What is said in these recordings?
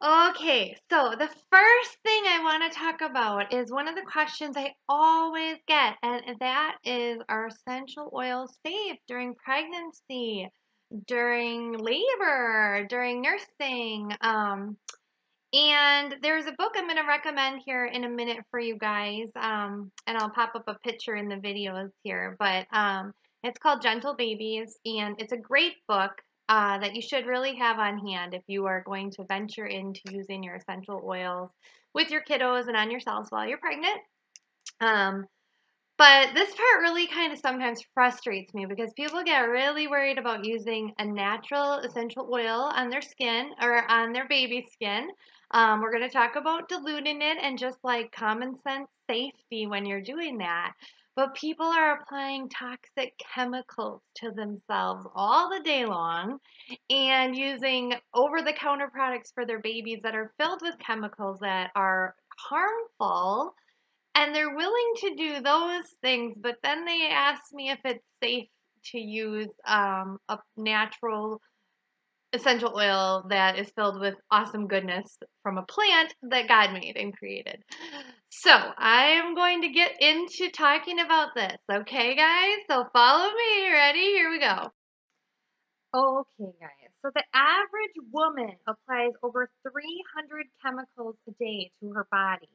Okay, so the first thing I want to talk about is one of the questions I always get, and that is, are essential oils safe during pregnancy, during labor, during nursing? And there's a book I'm going to recommend here in a minute for you guys, and I'll pop up a picture in the videos here, but it's called Gentle Babies, and it's a great book that you should really have on hand if you are going to venture into using your essential oils with your kiddos and on yourselves while you're pregnant. Um, but this part really kind of sometimes frustrates me because people get really worried about using a natural essential oil on their skin or on their baby skin. We're going to talk about diluting it and just like common sense safety when you're doing that. But people are applying toxic chemicals to themselves all the day long and using over the counter products for their babies that are filled with chemicals that are harmful, and they're willing to do those things, but then they ask me if it's safe to use a natural essential oil that is filled with awesome goodness from a plant that God made and created. So I am going to get into talking about this, okay, guys? So follow me. Ready? Here we go. Okay, guys. So the average woman applies over 300 chemicals a day to her body,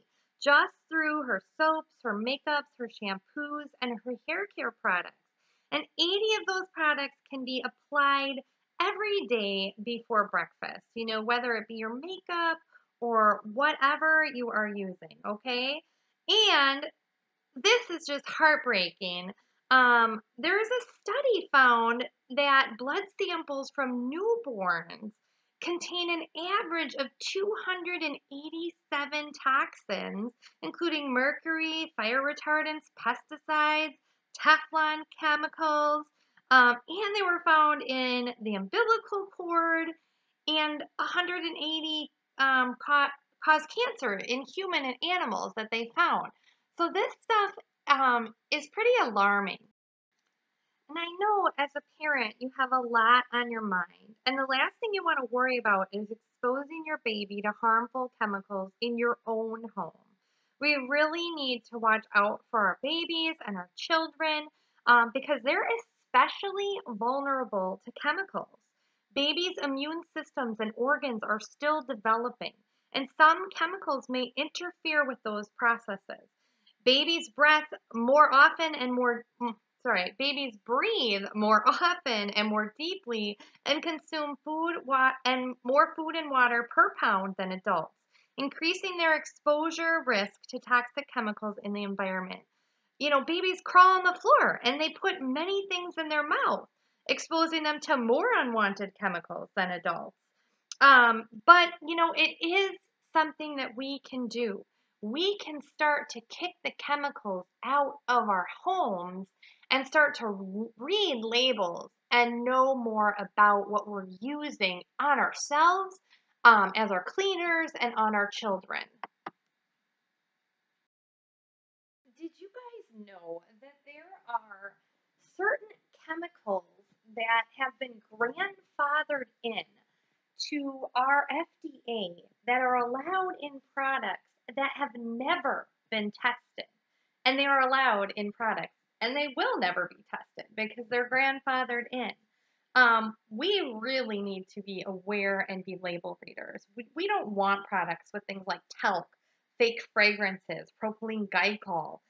just through her soaps, her makeups, her shampoos, and her hair care products. And 80 of those products can be applied every day before breakfast, whether it be your makeup or whatever you are using, okay? And this is just heartbreaking. There's a study found that blood samples from newborns contain an average of 287 toxins, including mercury, fire retardants, pesticides, Teflon chemicals, and they were found in the umbilical cord, and 180 cause cancer in human and animals that they found. So this stuff is pretty alarming. And I know as a parent, you have a lot on your mind. And the last thing you want to worry about is exposing your baby to harmful chemicals in your own home. We really need to watch out for our babies and our children because they're especially vulnerable to chemicals. Babies' immune systems and organs are still developing, and some chemicals may interfere with those processes. Babies breath more often and more Babies breathe more often and more deeply and consume more food and water per pound than adults, increasing their exposure risk to toxic chemicals in the environment. Babies crawl on the floor and they put many things in their mouth, exposing them to more unwanted chemicals than adults. But it is something that we can do. We can start to kick the chemicals out of our homes and start to read labels and know more about what we're using on ourselves, as our cleaners, and on our children. Did you guys know that there are certain chemicals that have been grandfathered in to our FDA that are allowed in products that have never been tested? And they are allowed in products and they will never be tested because they're grandfathered in. We really need to be aware and be label readers. We don't want products with things like talc, fake fragrances, propylene glycol,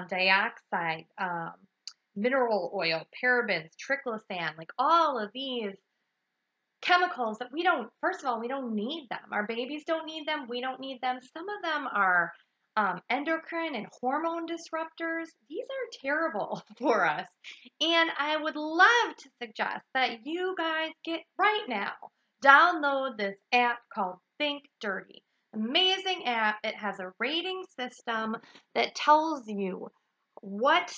dioxide, mineral oil, parabens, triclosan, like all of these chemicals that first of all, we don't need them. Our babies don't need them. We don't need them. Some of them are endocrine and hormone disruptors. These are terrible for us. And I would love to suggest that you guys get right now, download this app called Think Dirty. Amazing app. It has a rating system that tells you what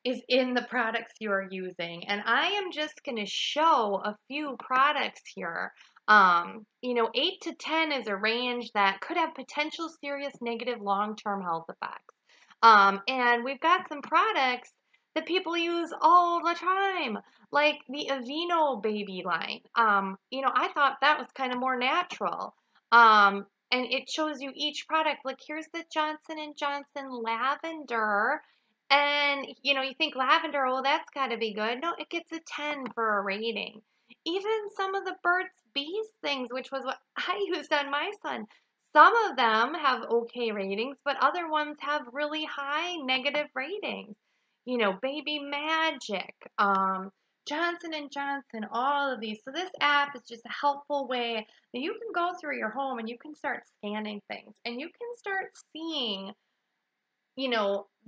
is in the products you are using. And I am just going to show a few products here. 8 to 10 is a range that could have potential serious negative long-term health effects. And we've got some products that people use all the time, like the Aveeno baby line. I thought that was kind of more natural. And it shows you each product. Like here's the Johnson and Johnson lavender. And you think lavender, oh, that's got to be good. No, it gets a 10 for a rating. Even some of the Burt's Bees things, which was what I used on my son. Some of them have okay ratings, but other ones have really high negative ratings. Baby Magic, Johnson and Johnson, all of these. So this app is just a helpful way that you can go through your home and you can start scanning things and you can start seeing,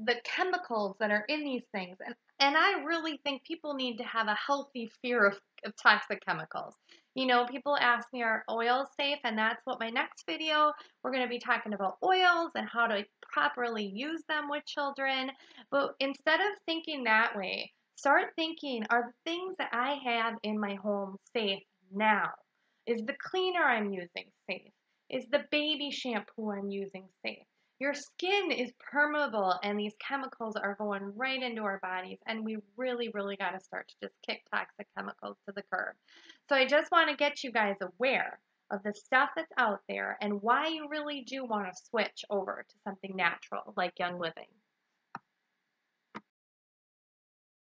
the chemicals that are in these things. And I really think people need to have a healthy fear of toxic chemicals. People ask me, are oils safe? And that's what my next video, we're going to be talking about oils and how to properly use them with children. But instead of thinking that way, start thinking, are the things that I have in my home safe now? Is the cleaner I'm using safe? Is the baby shampoo I'm using safe? Your skin is permeable and these chemicals are going right into our bodies, and we really, really got to start to just kick toxic chemicals to the curb. So I just want to get you guys aware of the stuff that's out there and why you really do want to switch over to something natural like Young Living.